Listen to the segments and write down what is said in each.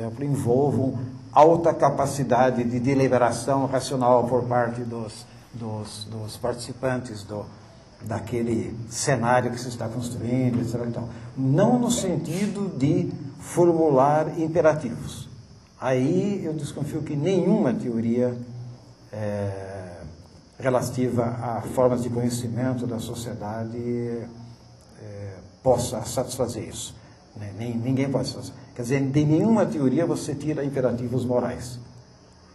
exemplo, envolvam alta capacidade de deliberação racional por parte dos participantes daquele cenário que se está construindo, etc. Então, não no sentido de formular imperativos. Aí eu desconfio que nenhuma teoria relativa a formas de conhecimento da sociedade possa satisfazer isso. Ninguém pode fazer. Quer dizer, de nenhuma teoria você tira imperativos morais.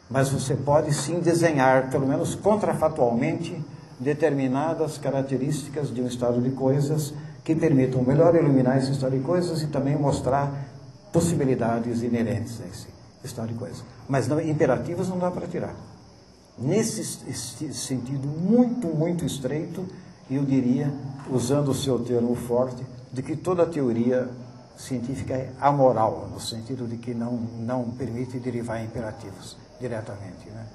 Mas você pode sim desenhar, pelo menos contrafatualmente, determinadas características de um estado de coisas que permitam melhor iluminar esse estado de coisas e também mostrar possibilidades inerentes a esse estado de coisas. Mas não, imperativos não dá para tirar. Nesse sentido muito, muito estreito, eu diria, usando o seu termo forte, de que toda teoria científica é amoral, no sentido de que não permite derivar imperativos diretamente, né?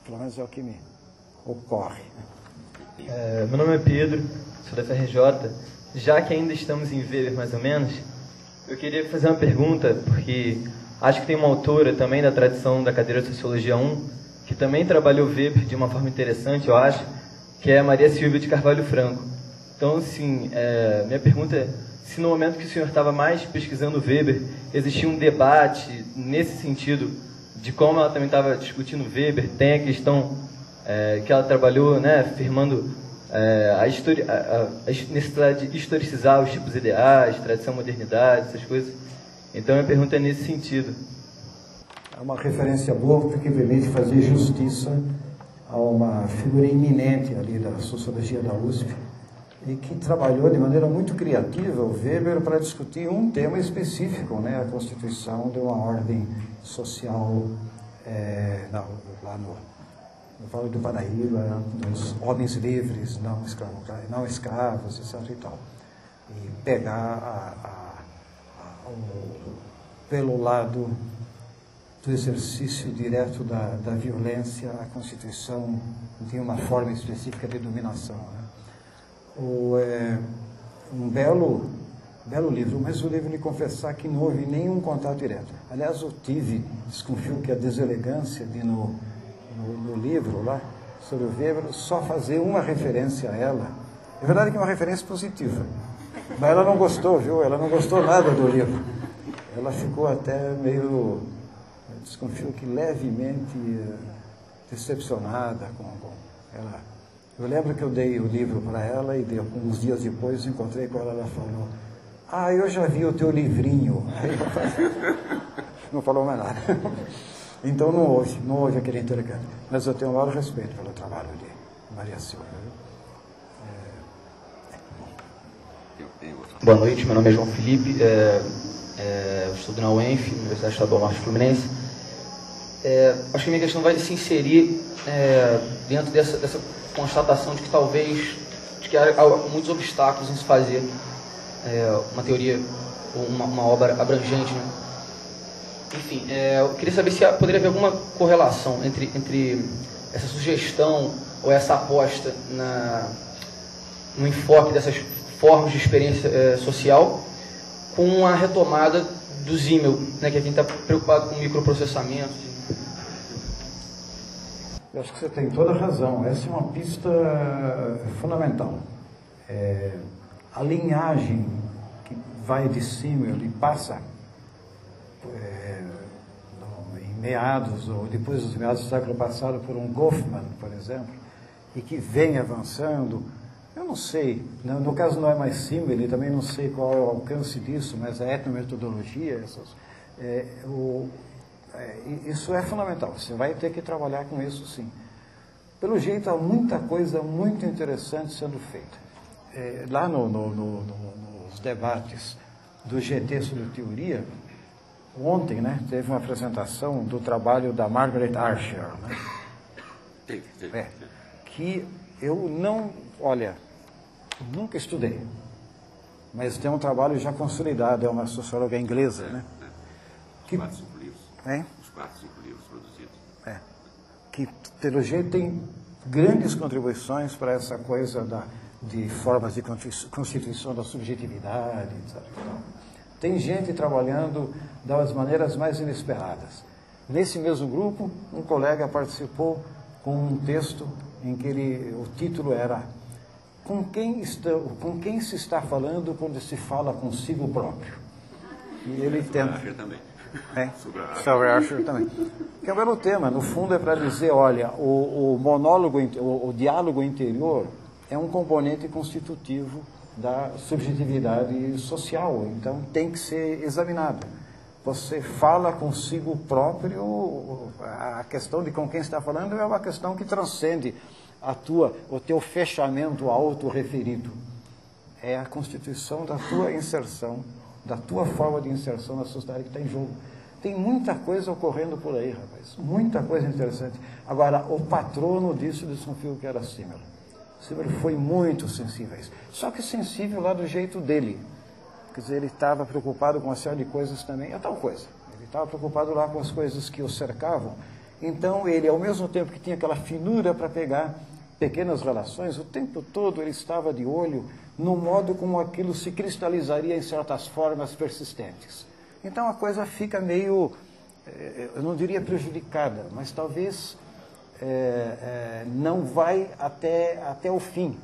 Pelo menos é o que me ocorre. Meu nome é Pedro, sou da FRJ. Já que ainda estamos em Weber, mais ou menos, eu queria fazer uma pergunta, porque acho que tem uma autora também da tradição da cadeira de Sociologia 1, que também trabalhou Weber de uma forma interessante, eu acho, que é a Maria Silvia de Carvalho Franco. Então, assim, minha pergunta é, se no momento que o senhor estava mais pesquisando Weber, existia um debate nesse sentido de como ela também estava discutindo Weber, tem a questão que ela trabalhou, né, afirmando a necessidade de historicizar os tipos ideais, tradição, modernidade, essas coisas. Então, minha pergunta é nesse sentido. É uma referência boa porque permite fazer justiça a uma figura iminente ali da sociologia da USP, e que trabalhou de maneira muito criativa o Weber para discutir um tema específico, né, a constituição de uma ordem social lá no Vale do Paraíba, dos homens livres, não escravos, etc. E tal. E pegar pelo lado do exercício direto da violência a constituição de uma forma específica de dominação, né? Um belo livro, mas o livro de confessar que não houve nenhum contato direto. Aliás, eu desconfio que a deselegância de no livro lá, sobre o Weber, só fazer uma referência a ela. É verdade que é uma referência positiva, mas ela não gostou, viu? Ela não gostou nada do livro. Ela ficou até meio, desconfio que levemente decepcionada com ela. Eu lembro que eu dei o livro para ela e uns dias depois encontrei com ela, ela falou: eu já vi o teu livrinho. Não falou mais nada. Então não houve aquele intercâmbio. Mas eu tenho um maior respeito pelo trabalho de Maria Silvia. Boa noite, meu nome é João Felipe, eu estudo na UENF, Universidade Estadual Norte Fluminense. Acho que a minha questão vai se inserir dentro dessa constatação de que talvez há muitos obstáculos em se fazer uma teoria ou uma obra abrangente, né? Enfim, eu queria saber se poderia haver alguma correlação entre essa sugestão ou essa aposta no enfoque dessas formas de experiência social com a retomada do Simmel, né, que é quem está preocupado com microprocessamento. Eu acho que você tem toda a razão. Essa é uma pista fundamental. A linhagem que vai de Simmel e passa em meados ou depois dos meados do século passado por um Goffman, por exemplo, e que vem avançando. Eu não sei, no caso não é mais Simmel, e também não sei qual é o alcance disso, mas a etnometodologia, isso é fundamental. Você vai ter que trabalhar com isso, sim. Pelo jeito, há muita coisa muito interessante sendo feita. Lá nos debates do GT sobre teoria, ontem, né, teve uma apresentação do trabalho da Margaret Archer, né? Que eu nunca estudei, mas tem um trabalho já consolidado, é uma socióloga inglesa, né? Os 4, 5 livros. Os 4, 5 livros produzidos. Que, pelo jeito, tem grandes contribuições para essa coisa de formas de constituição da subjetividade, etc. Tem gente trabalhando das maneiras mais inesperadas. Nesse mesmo grupo, um colega participou com um texto em que o título era com quem se está falando quando se fala consigo próprio? E ele tenta... também. Sobre Asher também. Que é um belo tema. No fundo é para dizer, olha, o monólogo, o diálogo interior é um componente constitutivo da subjetividade social. Então tem que ser examinado. Você fala consigo próprio, a questão de com quem está falando é uma questão que transcende o teu fechamento autorreferido. É a constituição da tua inserção, da tua forma de inserção na sociedade que está em jogo. Tem muita coisa ocorrendo por aí, rapaz. Muita coisa interessante. Agora, o patrono disso desconfio que era Simmel. Simmel foi muito sensível a isso. Só que sensível lá do jeito dele. Quer dizer, ele estava preocupado com uma série de coisas também. É tal coisa. Ele estava preocupado lá com as coisas que o cercavam. Então, ele, ao mesmo tempo que tinha aquela finura para pegar pequenas relações, o tempo todo ele estava de olho no modo como aquilo se cristalizaria em certas formas persistentes. Então, a coisa fica meio, eu não diria prejudicada, mas talvez não vai até o fim,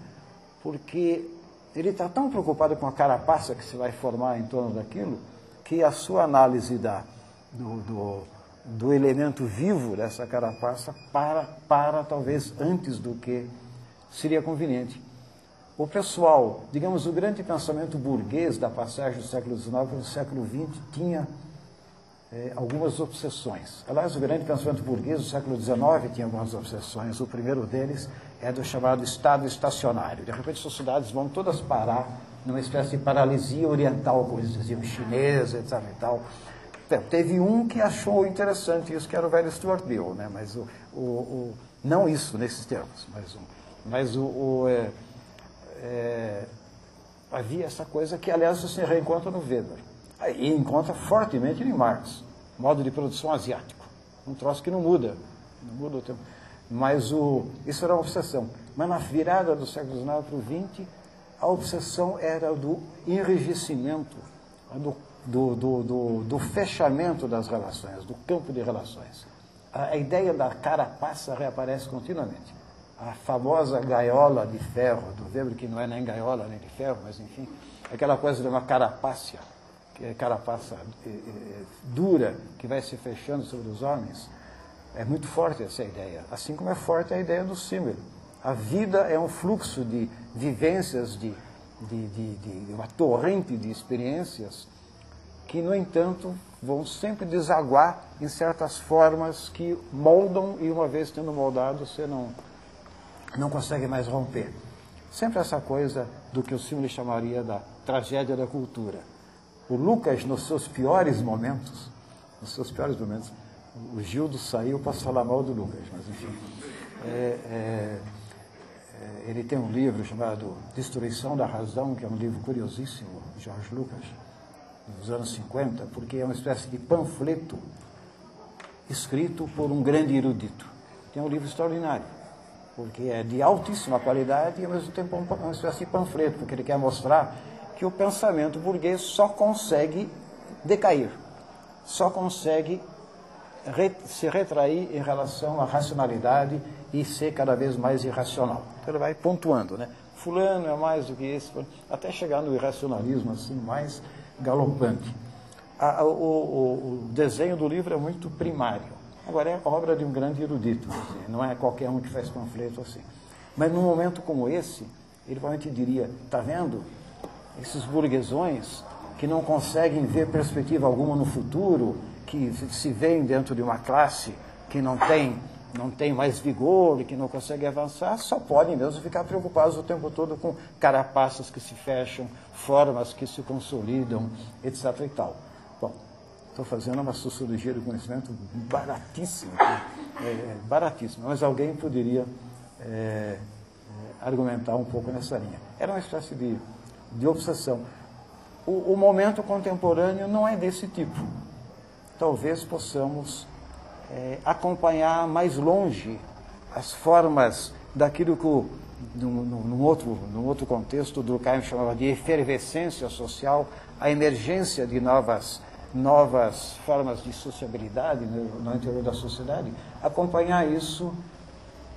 porque ele está tão preocupado com a carapaça que se vai formar em torno daquilo, que a sua análise do elemento vivo dessa carapaça para talvez antes do que seria conveniente. O pessoal, digamos, o grande pensamento burguês da passagem do século XIX para o século XX tinha algumas obsessões. Aliás, o grande pensamento burguês do século XIX tinha algumas obsessões. O primeiro deles é do chamado estado estacionário. De repente, as sociedades vão todas parar numa espécie de paralisia oriental, como eles diziam, chinesa, etc. E tal. Então, teve um que achou interessante isso, que era o velho Stuart Mill, né? Mas não isso nesses termos, havia essa coisa que, aliás, você reencontra no Weber. E encontra fortemente em Marx, modo de produção asiático. Um troço que não muda o tempo. Mas isso era uma obsessão. Mas na virada do século XIX para o XX, a obsessão era do enrijecimento, do fechamento das relações, do campo de relações. A ideia da carapaça reaparece continuamente. A famosa gaiola de ferro do Weber, que não é nem gaiola nem de ferro, mas enfim, aquela coisa de uma carapaça, que é carapaça dura, que vai se fechando sobre os homens. É muito forte essa ideia, assim como é forte a ideia do Simmel. A vida é um fluxo de vivências, de uma torrente de experiências que, no entanto, vão sempre desaguar em certas formas que moldam, e uma vez tendo moldado, você não consegue mais romper. Sempre essa coisa do que o Simmel chamaria da tragédia da cultura. O Lucas, nos seus piores momentos, o Gildo saiu para falar mal do Lucas, mas enfim, ele tem um livro chamado Destruição da Razão, que é um livro curiosíssimo, de George Lucas, dos anos 50, porque é uma espécie de panfleto escrito por um grande erudito. Tem um livro extraordinário, porque é de altíssima qualidade e, ao mesmo tempo, uma espécie de panfleto, porque ele quer mostrar que o pensamento burguês só consegue decair, só consegue se retrair em relação à racionalidade e ser cada vez mais irracional. Então ele vai pontuando, né? Fulano é mais do que esse, até chegar no irracionalismo assim mais galopante. O desenho do livro é muito primário. Agora, é obra de um grande erudito, assim, não é qualquer um que faz panfleto assim. Mas num momento como esse, ele provavelmente diria, está vendo? Esses burguesões que não conseguem ver perspectiva alguma no futuro, que se veem dentro de uma classe que não tem mais vigor e que não consegue avançar, só podem mesmo ficar preocupados o tempo todo com carapaças que se fecham, formas que se consolidam, etc. e tal. Bom, estou fazendo uma sociologia do conhecimento baratíssima, baratíssima, mas alguém poderia argumentar um pouco nessa linha. Era uma espécie de obsessão. O momento contemporâneo não é desse tipo. Talvez possamos acompanhar mais longe as formas daquilo que num outro contexto, o Durkheim chamava de efervescência social, a emergência de novas formas de sociabilidade no interior da sociedade, acompanhar isso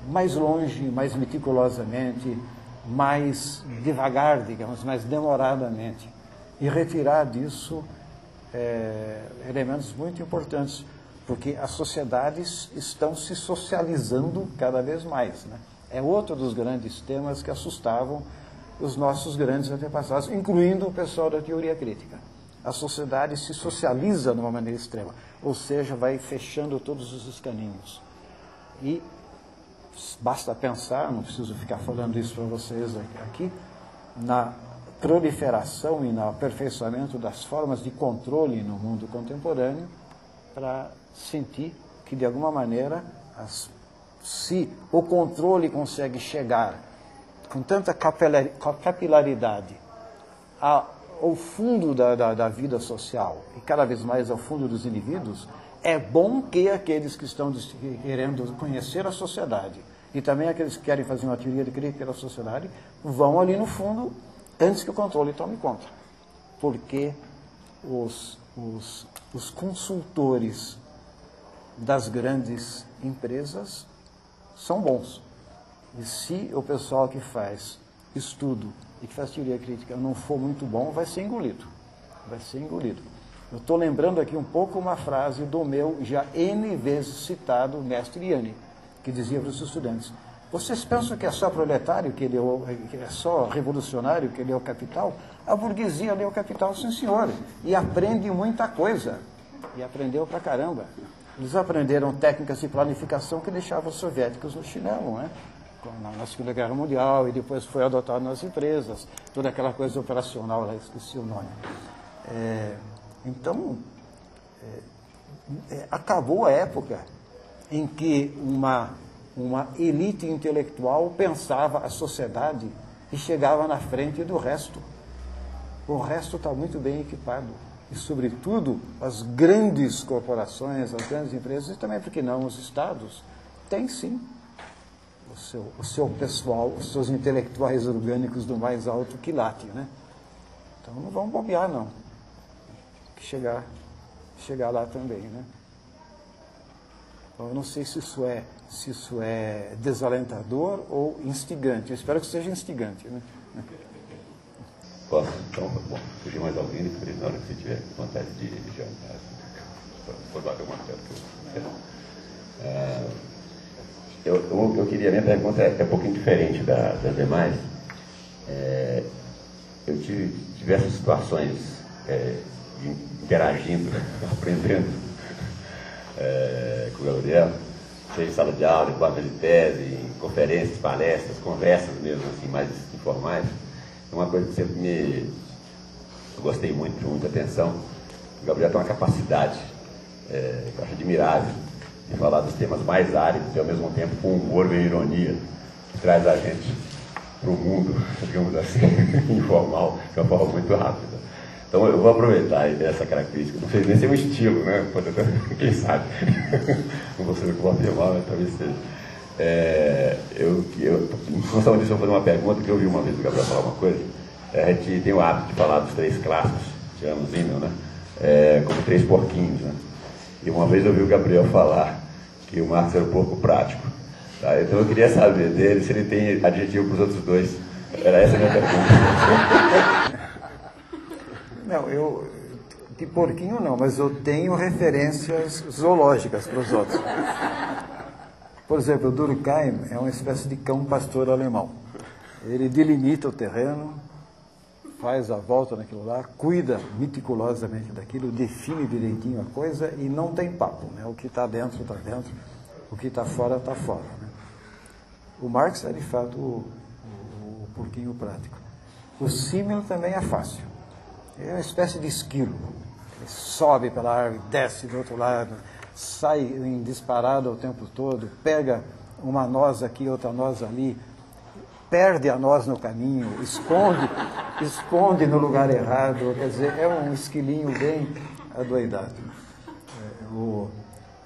mais longe, mais meticulosamente, mais devagar, digamos, mais demoradamente, e retirar disso elementos muito importantes, porque as sociedades estão se socializando cada vez mais, né? É outro dos grandes temas que assustavam os nossos grandes antepassados, incluindo o pessoal da teoria crítica. A sociedade se socializa de uma maneira extrema, ou seja, vai fechando todos os caminhos. E basta pensar, não preciso ficar falando isso para vocês aqui, na proliferação e no aperfeiçoamento das formas de controle no mundo contemporâneo, para sentir que, de alguma maneira, se o controle consegue chegar com tanta capilaridade ao fundo da vida social e cada vez mais ao fundo dos indivíduos, é bom que aqueles que estão querendo conhecer a sociedade e também aqueles que querem fazer uma teoria de crítica da sociedade vão ali no fundo antes que o controle tome conta. Porque os consultores das grandes empresas são bons. E se o pessoal que faz estudo e que faz teoria crítica não for muito bom, vai ser engolido. Vai ser engolido. Eu estou lembrando aqui um pouco uma frase do meu já N vezes citado mestre Yanni, que dizia para os estudantes: vocês pensam que é só proletário, que é só revolucionário, que ele é o capital? A burguesia lê o capital, sim senhor, e aprende muita coisa. E aprendeu pra caramba. Eles aprenderam técnicas de planificação que deixavam os soviéticos no chinelo, né? Na Segunda Guerra Mundial, e depois foi adotado nas empresas, toda aquela coisa operacional, lá esqueci o nome. Então, acabou a época em que uma elite intelectual pensava a sociedade e chegava na frente do resto. O resto está muito bem equipado. E, sobretudo, as grandes corporações, as grandes empresas, e também, por que não, os estados, têm sim o seu pessoal, os seus intelectuais orgânicos do mais alto quilate, né? Então não vamos bobear, não. Tem que chegar lá também, né? Então, eu não sei se isso é desalentador ou instigante. Eu espero que seja instigante, né? Posso, então, bom, surgir mais alguém, na hora que você tiver vontade de jantar, pode bater uma tela. Eu queria, minha pergunta é um pouquinho diferente das demais. Eu tive diversas situações interagindo, aprendendo com o Gabriel, seja em sala de aula, em quadra de tese, em conferências, palestras, conversas mesmo, assim, mais informais. Uma coisa que sempre eu gostei muito, de muita atenção, o Gabriel tem uma capacidade, que eu acho admirável, de falar dos temas mais áridos e ao mesmo tempo com humor e ironia, que traz a gente para o mundo, digamos assim, informal, de uma forma muito rápida. Então eu vou aproveitar essa característica, não sei nem se é um estilo, né? Quem sabe? Não vou saber o que vou afirmar, mas talvez seja. Em função disso, eu vou fazer uma pergunta que eu ouvi uma vez o Gabriel falar uma coisa. A gente tem o hábito de falar dos três clássicos, tirando Zimmel, né? Como três porquinhos, né? E uma vez eu ouvi o Gabriel falar que o Marx era o porco prático. Tá? Então eu queria saber dele se ele tem adjetivo para os outros dois. Era essa a minha pergunta. Não, de porquinho não, mas eu tenho referências zoológicas para os outros. Por exemplo, o Durkheim é uma espécie de cão pastor alemão. Ele delimita o terreno, faz a volta naquilo lá, cuida meticulosamente daquilo, define direitinho a coisa e não tem papo, né? O que está dentro, o que está fora, né? O Marx é, de fato, o porquinho prático. O símil também é fácil. É uma espécie de esquilo. Ele sobe pela árvore, desce do outro lado, sai em disparada o tempo todo, pega uma noz aqui, outra noz ali, perde a noz no caminho, esconde no lugar errado, quer dizer, é um esquilinho bem adoidado.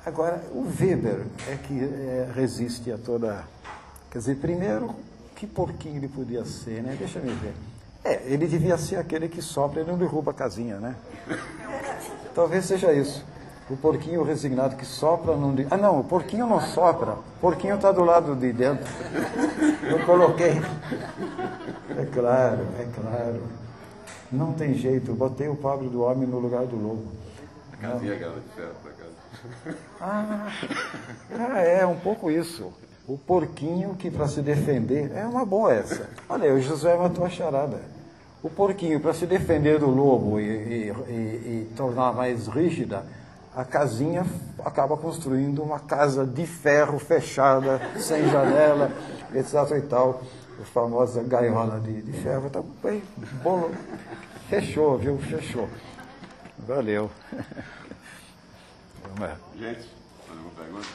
Agora, o Weber é que resiste a toda... Quer dizer, primeiro, Que porquinho ele podia ser, né? Deixa eu ver. Ele devia ser aquele que sopra e não derruba a casinha, né? Talvez seja isso. O porquinho resignado que sopra não... Ah, não, o porquinho não sopra. O porquinho está do lado de dentro. Eu coloquei... É claro, é claro. Não tem jeito. Eu botei o pobre do homem no lugar do lobo. A casinha aquela de ferro pra casa. É um pouco isso. O porquinho que para se defender... É uma boa essa. Olha, o José matou a charada. O porquinho, para se defender do lobo e tornar mais rígida, a casinha acaba construindo uma casa de ferro fechada, sem janela, etc. e tal. A famosa gaiola de ferro. Tá bem, bolo. Fechou, viu? Fechou. Valeu. Gente, alguma pergunta?